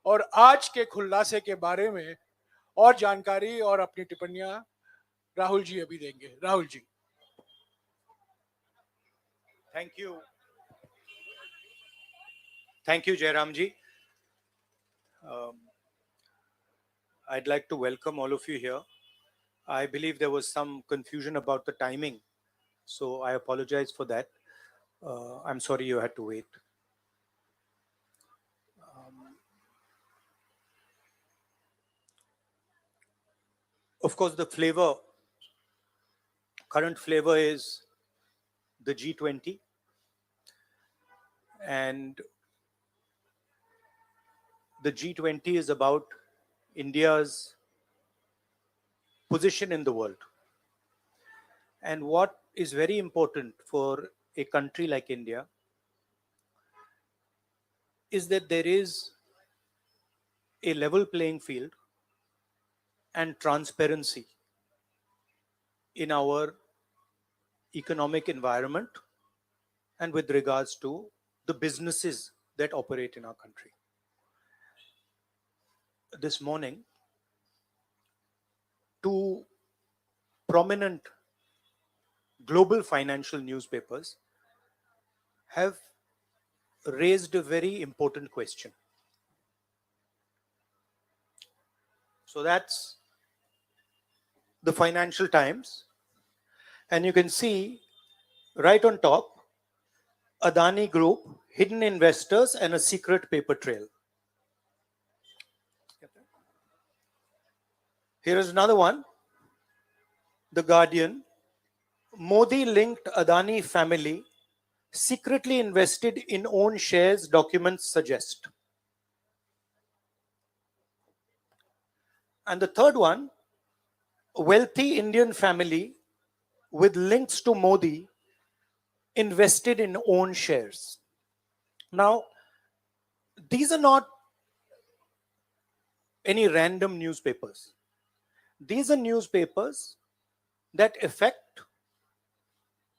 और आज के खुलासे के बारे में और जानकारी और अपनी टिप्पणियां राहुल जी अभी देंगे। Rahul ji. Thank you. Thank you, Jairamji. I'd like to welcome all of you here. I believe there was some confusion about the timing, so I apologize for that. I'm sorry you had to wait. Of course, the current flavor is the G20, and the G20 is about India's position in the world. And what is very important for a country like India is that there is a level playing field and transparency in our economic environment and with regards to the businesses that operate in our country. This morning, two prominent global financial newspapers have raised a very important question. So that's the Financial Times, and you can see right on top, Adani Group, hidden investors and a secret paper trail. Here is another one, The Guardian, Modi-linked Adani family secretly invested in own shares, documents suggest. And the third one, wealthy Indian family with links to Modi invested in own shares. Now, these are not any random newspapers. These are newspapers that affect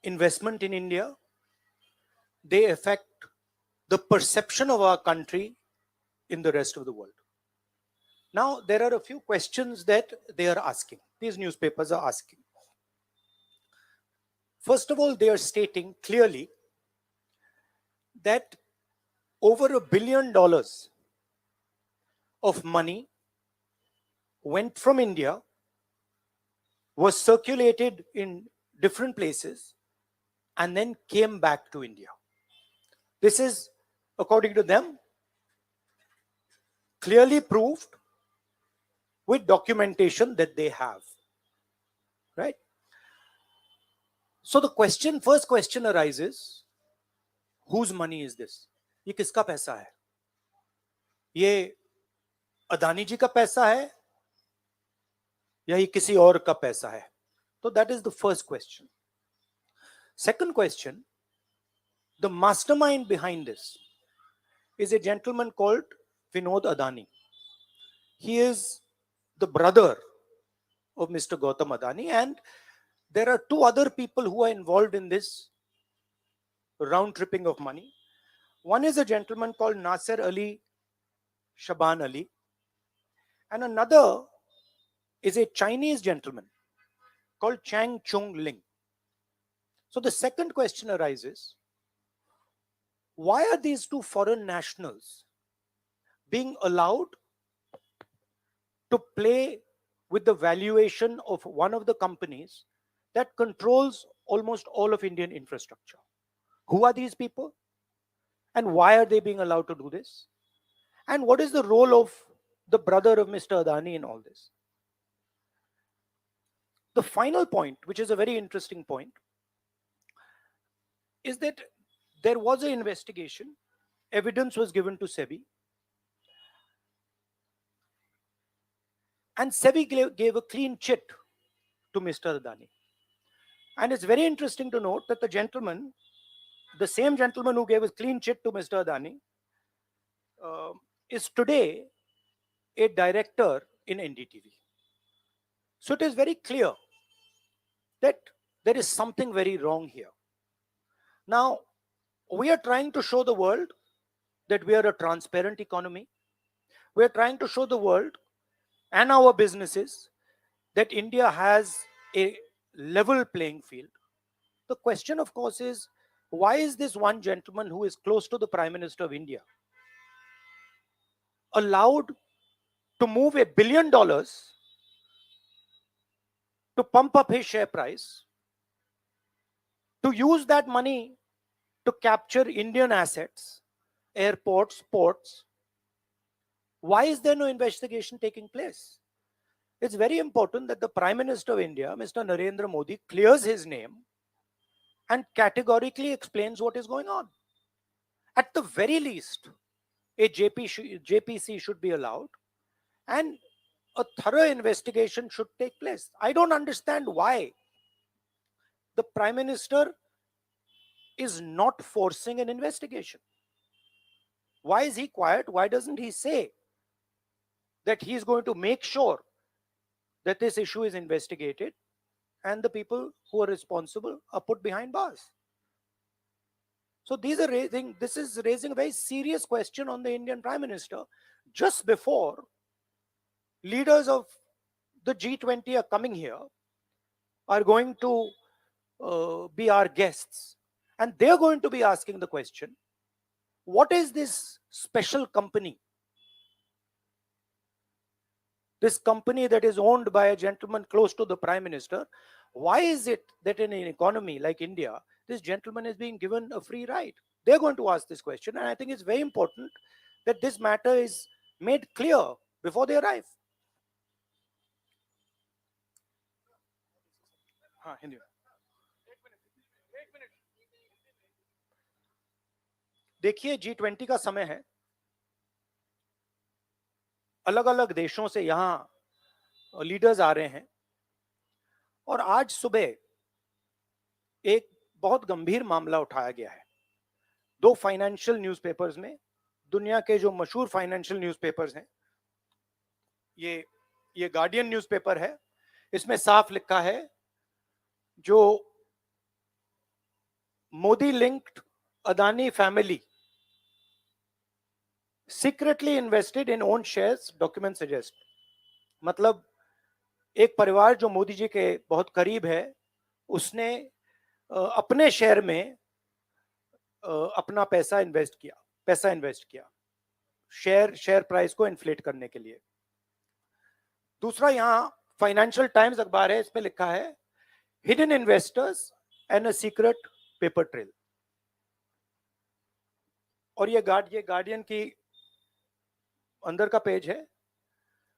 investment in India. They affect the perception of our country in the rest of the world. Now, there are a few questions that they are asking. These newspapers are asking. First of all, they are stating clearly that over $1 billion of money went from India, was circulated in different places, and then came back to India. This is, according to them, clearly proved with documentation that they have. Right? So the first question arises, whose money is this? ये किसका पैसा है? ये अदानी जी का पैसा है या ये किसी और का पैसा है? So that is the first question. Second question, the mastermind behind this is a gentleman called Vinod Adani. He is the brother of Mr. Gautam Adani, and there are two other people who are involved in this round tripping of money. One is a gentleman called Nasser Ali Shaban Ali, and another is a Chinese gentleman called Chang Chung Ling. So the second question arises, why are these two foreign nationals being allowed to play with the valuation of one of the companies that controls almost all of Indian infrastructure? Who are these people? And why are they being allowed to do this? And what is the role of the brother of Mr. Adani in all this? The final point, which is a very interesting point, is that there was an investigation, evidence was given to SEBI, and SEBI gave a clean chit to Mr. Adani. And it's very interesting to note that the same gentleman who gave a clean chit to Mr. Adani, is today a director in NDTV. So it is very clear that there is something very wrong here. Now, we are trying to show the world that we are a transparent economy. we're trying to show the world and our businesses that India has a level playing field. The question, of course, is why is this one gentleman who is close to the Prime Minister of India allowed to move $1 billion to pump up his share price, to use that money to capture Indian assets, airports, ports? Why is there no investigation taking place? It's very important that the Prime Minister of India, Mr. Narendra Modi, clears his name and categorically explains what is going on. At the very least, a JPC should be allowed and a thorough investigation should take place. I don't understand why the Prime Minister is not forcing an investigation. Why is he quiet? Why doesn't he say that he is going to make sure that this issue is investigated and the people who are responsible are put behind bars? So this is raising a very serious question on the Indian Prime Minister just before leaders of the G20 are coming here, are going to be our guests, and they're going to be asking the question, what is this special company? This company that is owned by a gentleman close to the Prime Minister, why is it that in an economy like India, this gentleman is being given a free ride? They're going to ask this question, and I think it's very important that this matter is made clear before they arrive. हाँ, हिंदी में. देखिए, G20 का समय है. अलग अलग देशों से यहां लीडर्स आ रहे हैं और आज सुबह एक बहुत गंभीर मामला उठाया गया है. दो फाइनेंशियल न्यूज़पेपर्स में, दुनिया के जो मशहूर फाइनेंशियल न्यूज़पेपर्स हैं, ये गार्डियन न्यूज़पेपर है. इसमें साफ लिखा है, जो Modi linked Adani family secretly invested in own shares, document suggest. मतलब एक परिवार जो मोदी जी के बहुत करीब है, उसने अपने शेयर में अपना पैसा इन्वेस्ट किया शेयर प्राइस को इन्फ्लेट करने के लिए. दूसरा, यहां फाइनेंशियल टाइम्स अखबार है, इसमें लिखा है hidden investors and a secret paper trail. और ये गार्डियन की अंदर का पेज है,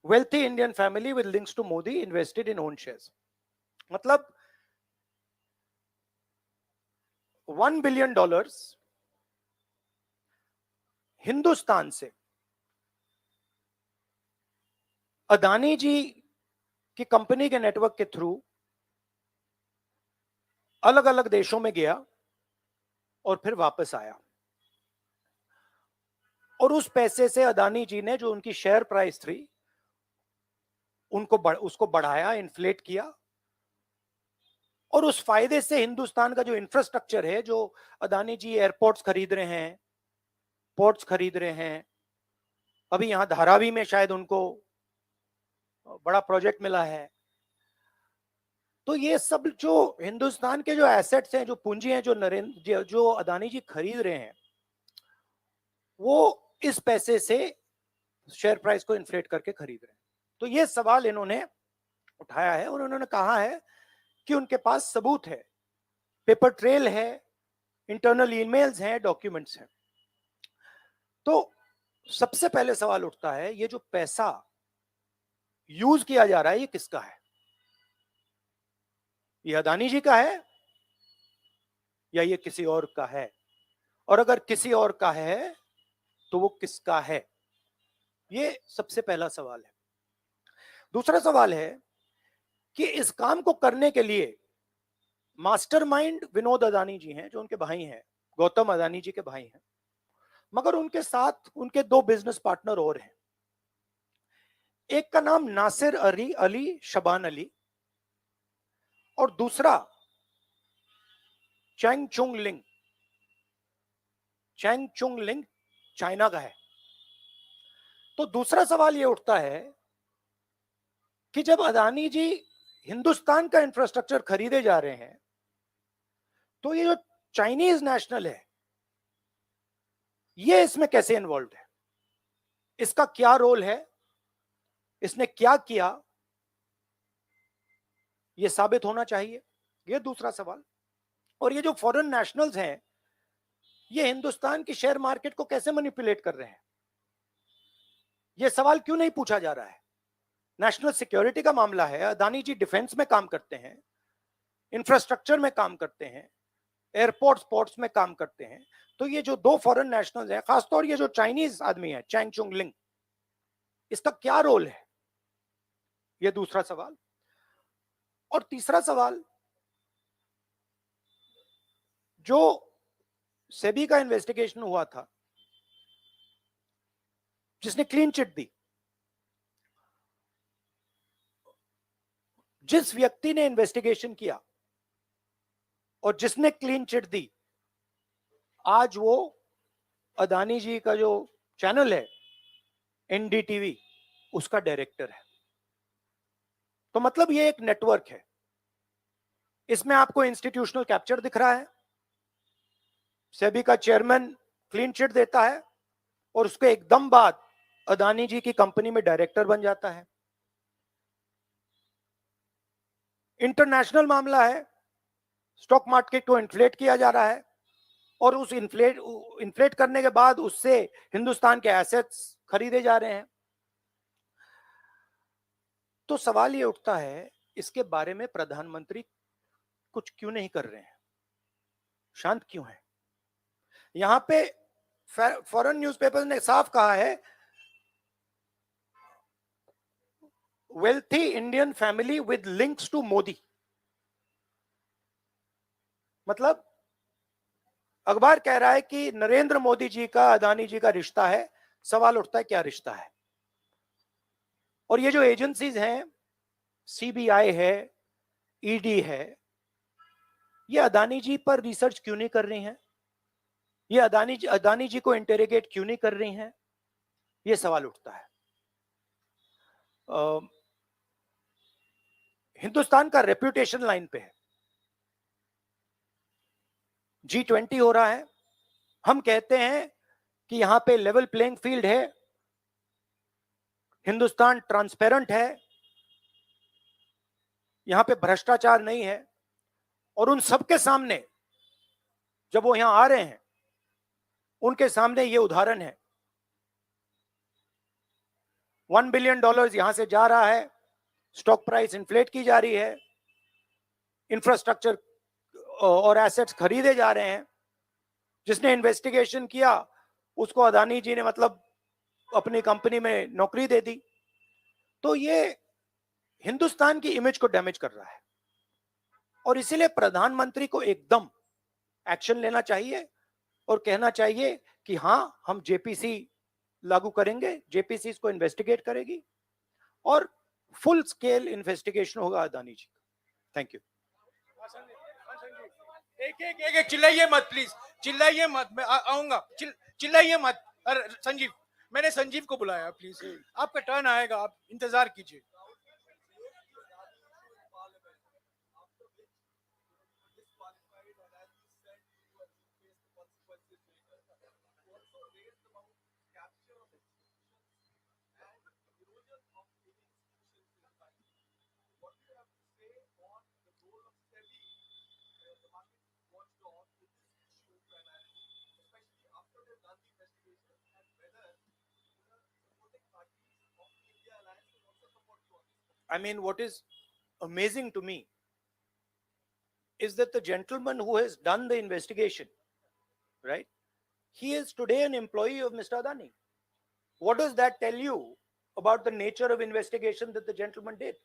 wealthy Indian family with links to Modi invested in own shares. मतलब $1 बिलियन हिंदुस्तान से अदानी जी की कंपनी के नेटवर्क के थ्रू अलग अलग देशों में गया और फिर वापस आया. और उस पैसे से अदानी जी ने, जो उनकी शेयर प्राइस थी, उसको बढ़ाया, इन्फ्लेट किया. और उस फायदे से हिंदुस्तान का जो इंफ्रास्ट्रक्चर है, जो अदानी जी एयरपोर्ट्स खरीद रहे हैं, पोर्ट्स खरीद रहे हैं, अभी यहां धारावी में शायद उनको बड़ा प्रोजेक्ट मिला है. तो ये सब जो हिंदुस्तान के जो एसेट्स हैं, जो पूंजी हैं, जो अदानी जी खरीद रहे हैं, वो इस पैसे से शेयर प्राइस को इन्फ्लेट करके खरीद रहे हैं. तो ये सवाल इन्होंने उठाया है और उन्होंने कहा है कि उनके पास सबूत है, पेपर ट्रेल है, इंटरनल ईमेल्स हैं, डॉक्यूमेंट्स हैं. तो सबसे पहले सवाल उठता है, ये जो पैसा यूज किया जा रहा है, ये किसका है? ये अदानी जी का है या ये किसी और का है? और अगर किसी और का है तो वो किसका है? ये सबसे पहला सवाल है. दूसरा सवाल है कि इस काम को करने के लिए मास्टरमाइंड विनोद अदानी जी हैं, जो उनके भाई हैं, गौतम अदानी जी के भाई हैं, मगर उनके साथ उनके दो बिजनेस पार्टनर और हैं. एक का नाम नासिर अली शबान अली और दूसरा चैंग चुंग लिंग चाइना का है. तो दूसरा सवाल ये उठता है कि जब अदानी जी हिंदुस्तान का इंफ्रास्ट्रक्चर खरीदे जा रहे हैं, तो ये जो चाइनीज नेशनल है, ये इसमें कैसे इन्वॉल्व है? इसका क्या रोल है? इसने क्या किया? ये साबित होना चाहिए। ये दूसरा सवाल। और ये जो फॉरेन नेशनल्स हैं, ये हिंदुस्तान की शेयर मार्केट को कैसे मैनिपुलेट कर रहे हैं? ये सवाल क्यों नहीं पूछा जा रहा है? नेशनल सिक्योरिटी का मामला है। अदानी जी डिफेंस में काम करते हैं, इंफ्रास्ट्रक्चर में काम करते हैं, एयरपोर्ट स्पोर्ट्स में काम करते हैं। तो ये जो दो फॉरेन नेशनल्स हैं, खासतौर ये जो चाइनीज आदमी है चैंग चुंग लिंग, इसका क्या रोल है? ये दूसरा सवाल। और तीसरा सवाल, जो सेबी का इन्वेस्टिगेशन हुआ था, जिसने क्लीन चिट दी, जिस व्यक्ति ने इन्वेस्टिगेशन किया और जिसने क्लीन चिट दी, आज वो अदानी जी का जो चैनल है एनडीटीवी, उसका डायरेक्टर है। तो मतलब ये एक नेटवर्क है। इसमें आपको इंस्टीट्यूशनल कैप्चर दिख रहा है, सेबी का चेयरमैन क्लीन चिट देता है और उसके एकदम बाद अदानी जी की कंपनी में डायरेक्टर बन जाता है। इंटरनेशनल मामला है, स्टॉक मार्केट को इन्फ्लेट किया जा रहा है और उस इन्फ्लेट करने के बाद उससे हिंदुस्तान के एसेट्स खरीदे जा रहे हैं। तो सवाल ये उठता है, इसके बारे में प्रधानमंत्री कुछ क्यों नहीं कर रहे हैं? शांत क्यों है? यहां पे फॉरेन न्यूज़पेपर ने साफ कहा है, wealthy Indian family with links to Modi. मतलब अखबार कह रहा है कि नरेंद्र मोदी जी का अदानी जी का रिश्ता है। सवाल उठता है, क्या रिश्ता है? और ये जो एजेंसीज हैं, सीबीआई है, ईडी है, ये अदानी जी पर रिसर्च क्यों नहीं कर रही हैं? ये अदानी जी को इंटेरोगेट क्यों नहीं कर रही हैं? ये सवाल उठता है। हिंदुस्तान का रेप्यूटेशन लाइन पे है। G20 हो रहा है, हम कहते हैं कि यहां पे लेवल प्लेइंग फील्ड है, हिंदुस्तान ट्रांसपेरेंट है, यहां पे भ्रष्टाचार नहीं है। और उन सबके सामने जब वो यहां आ रहे हैं, उनके सामने ये उदाहरण है, $1 बिलियन यहां से जा रहा है, स्टॉक प्राइस इन्फ्लेट की जा रही है, इंफ्रास्ट्रक्चर और एसेट्स खरीदे जा रहे हैं। जिसने इन्वेस्टिगेशन किया उसको अदानी जी ने मतलब अपनी कंपनी में नौकरी दे दी। तो ये हिंदुस्तान की इमेज को डैमेज कर रहा है और इसीलिए प्रधानमंत्री को एकदम एक्शन लेना चाहिए और कहना चाहिए कि हां, हम जेपीसी लागू करेंगे, जेपीसी इसको इन्वेस्टिगेट करेगी और फुल स्केल इन्वेस्टिगेशन होगा अदानी जी का। Thank you. एक चिल्लाइए मत प्लीज, चिल्लाइए मत, मैं आऊंगा। चिल्लाइए मत। अरे संजीव, मैंने संजीव को बुलाया, प्लीज आपका टर्न आएगा, आप इंतजार कीजिए। I mean, what is amazing to me is that the gentleman who has done the investigation, right? He is today an employee of Mr. Adani. What does that tell you about the nature of investigation that the gentleman did?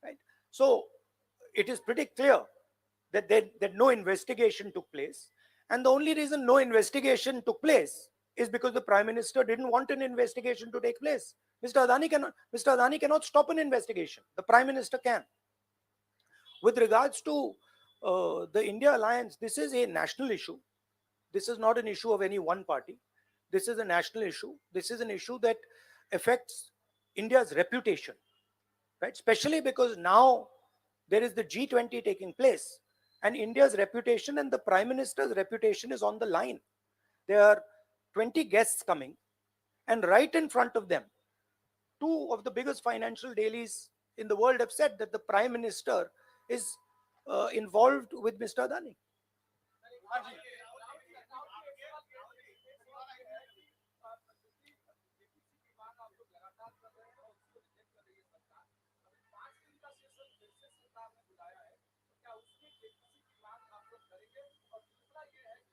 Right? So it is pretty clear that no investigation took place. And the only reason no investigation took place is because the Prime Minister didn't want an investigation to take place. Mr. Adani cannot stop an investigation. The Prime Minister can. With regards to the India alliance, this is a national issue. This is not an issue of any one party. This is a national issue. This is an issue that affects India's reputation, right? Especially because now there is the G20 taking place, and India's reputation and the Prime Minister's reputation is on the line. There are 20 guests coming, and right in front of them, two of the biggest financial dailies in the world have said that the Prime Minister is involved with Mr. Adani.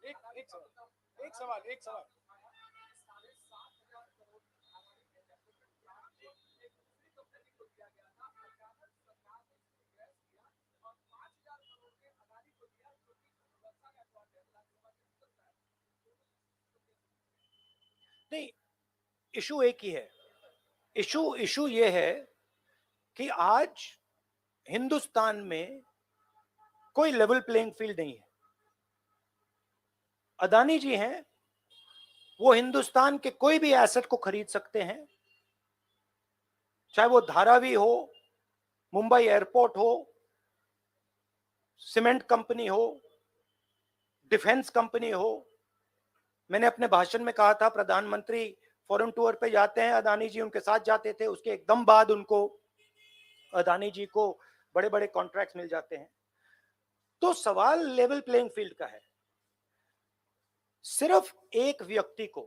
एक सवाल नहीं, issue एक ही है. Issue ये है कि आज हिंदुस्तान में कोई लेवल प्लेइंग फील्ड नहीं है. अदानी जी हैं, वो हिंदुस्तान के कोई भी एसेट को खरीद सकते हैं, चाहे वो धारावी हो, मुंबई एयरपोर्ट हो, सीमेंट कंपनी हो, डिफेंस कंपनी हो. मैंने अपने भाषण में कहा था प्रधानमंत्री फॉरेन टूर पे जाते हैं, अदानी जी उनके साथ जाते थे, उसके एकदम बाद उनको अदानी जी को बड़े बड़े कॉन्ट्रैक्ट्स मिल जाते हैं. तो सवाल लेवल प्लेइंग फील्ड का है. सिर्फ एक व्यक्ति को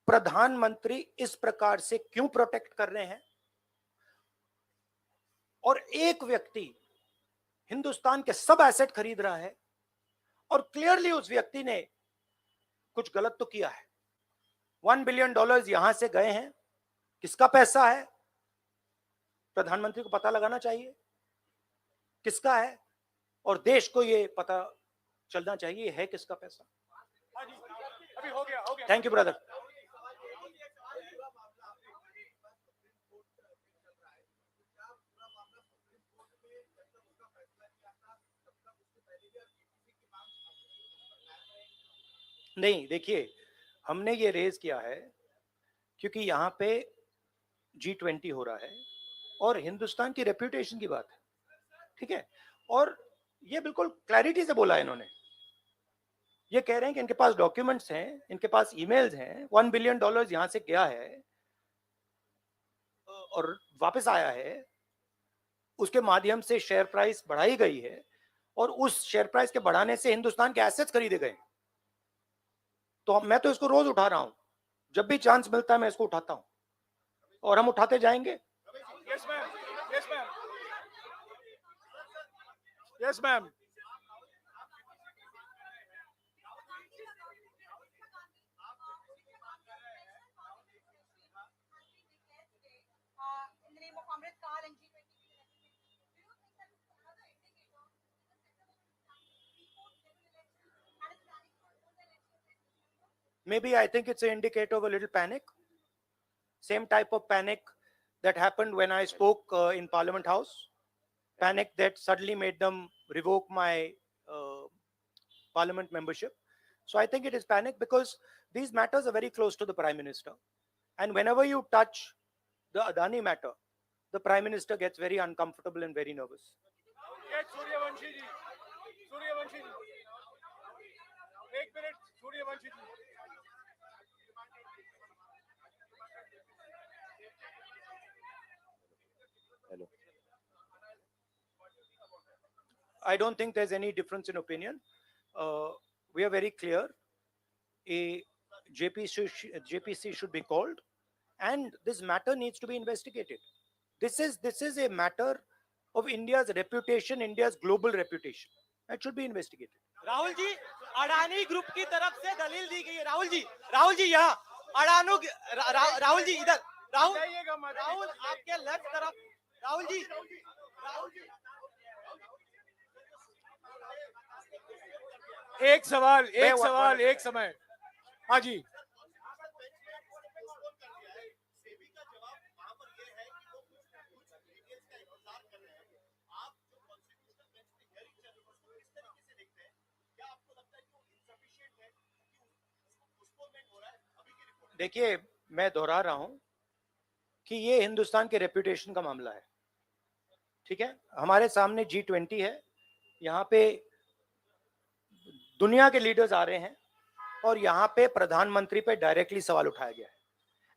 प्रधानमंत्री इस प्रकार से क्यों प्रोटेक्ट कर रहे हैं, और एक व्यक्ति हिंदुस्तान के सब एसेट खरीद रहा है, और क्लियरली उस व्यक्ति ने कुछ गलत तो किया है. $1 बिलियन यहां से गए हैं, किसका पैसा है, प्रधानमंत्री को पता लगाना चाहिए किसका है, और देश को ये पता चलना चाहिए है किसका पैसा. अभी हो गया. Thank you brother. नहीं, देखिए, हमने ये रेज किया है क्योंकि यहाँ पे G20 हो रहा है और हिंदुस्तान की रेप्यूटेशन की बात है, ठीक है. और ये बिल्कुल क्लैरिटी से बोला है इन्होंने. ये कह रहे हैं कि इनके पास डॉक्यूमेंट्स हैं, इनके पास ईमेल्स हैं, $1 बिलियन यहाँ से गया है और वापस आया है, उसके माध्यम से शेयर प्राइस बढ़ाई गई है, और उस शेयर प्राइस के बढ़ाने से हिंदुस्तान के एसेट्स खरीदे गए. तो मैं तो इसको रोज उठा रहा हूं, जब भी चांस मिलता है मैं इसको उठाता हूं, और हम उठाते जाएंगे. Yes ma'am. Yes ma'am. Maybe I think it's an indicator of a little panic. Same type of panic that happened when I spoke in Parliament House. Panic that suddenly made them revoke my Parliament membership. So I think it is panic because these matters are very close to the Prime Minister. And whenever you touch the Adani matter, the Prime Minister gets very uncomfortable and very nervous. Suryavanshi ji. एक minute, Suryavanshi ji. Hello. I don't think there's any difference in opinion. We are very clear. A JPC should be called, and this matter needs to be investigated. This is a matter of India's reputation, India's global reputation. That should be investigated. Rahul ji, Adani group की तरफ से दलील दी गई है. राहुल जी यहाँ राहुल जी इधर. राहुल आपके left तरफ. राहुल जी. एक सवाल एक समय. हाँ जी. देखिए, मैं दोहरा रहा हूं, कि ये हिंदुस्तान के रेपुटेशन का मामला है, ठीक है। हमारे सामने G20 है, यहाँ पे दुनिया के लीडर्स आ रहे हैं और यहाँ पे प्रधानमंत्री पे डायरेक्टली सवाल उठाया गया है,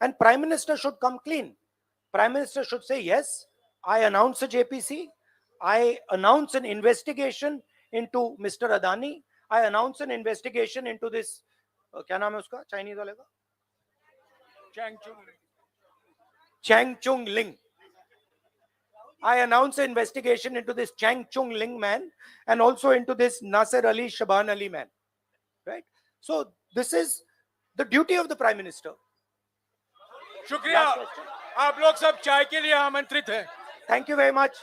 and prime minister should come clean. Prime minister should say yes, I announce a JPC, I announce an investigation into Mr. Adani, I announce an investigation into this क्या नाम है उसका चाइनीज वाले का, Chang Chung Ling. I announce an investigation into this Chang Chung Ling man and also into this Nasser Ali Shaban Ali man, right? So this is the duty of the Prime Minister. शुक्रिया, आप लोग सब चाय के लिए आमंत्रित हैं. Thank you very much.